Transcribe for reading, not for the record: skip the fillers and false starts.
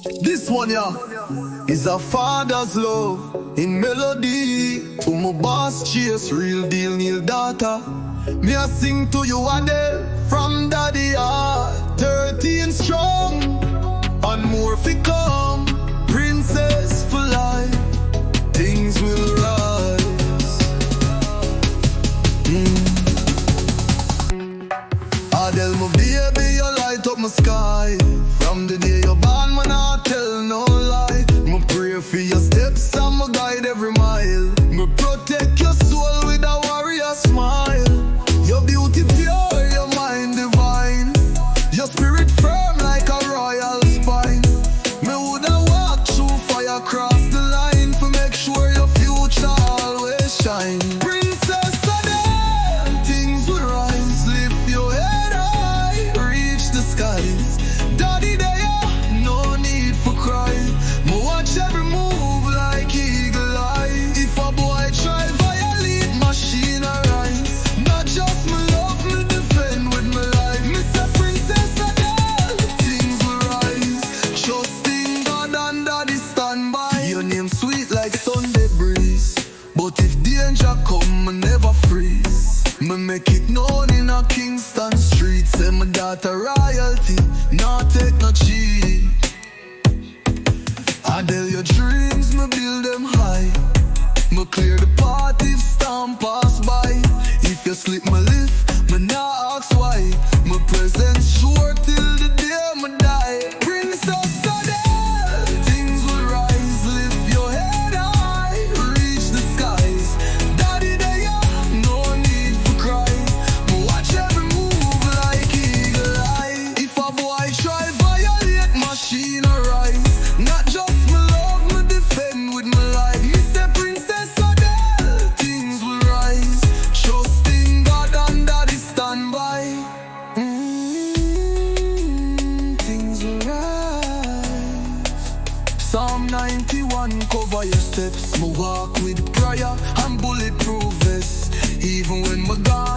This one, yeah, is a father's love in melody. To my boss, chase real deal, Neil daughter. Me I sing to you Adel from daddy heart. 13 strong and more fi come. Princess for life, things will rise. Adel, my baby, you light up my sky. From the day you're born, man, I tell no lie. Me pray for your steps and me guide every mile. Me protect your soul with a warrior smile. Your beauty pure, your mind divine. Your spirit firm like a royal spine. Me woulda walk through fire, cross the line to make sure your future always shine. Princess Adel, things will rise. Lift your head high, reach the skies. Daddy there, no need for cry. Me watch every move like eagle eye. If a boy try violate, machine arise. Not just me love, me defend with my life. Me say Princess Adel, things will rise. Trusting God and Daddy stand by. Your name sweet like Sunday breeze, but if danger come, me never freeze. Me make it known in a Kingston street. Say my daughter royalty, not take no cheat. Adel, your dreams, me build them high. Me clear the path if storm pass by. If you slip my lift, me not ask why. My presence sure till the day me die. Princess Adel, things will rise. Lift your head high, reach the skies. Daddy there, no need for cry. Me watch every move like eagle eye. If a boy try violate, machine arise. Not just me love, me defend with my life. Me say Princess Adel, things will rise. Trusting God and Daddy stand by. Things will rise. Psalm 91 cover your steps. Me walk with prayer and bulletproof vest. Even when my God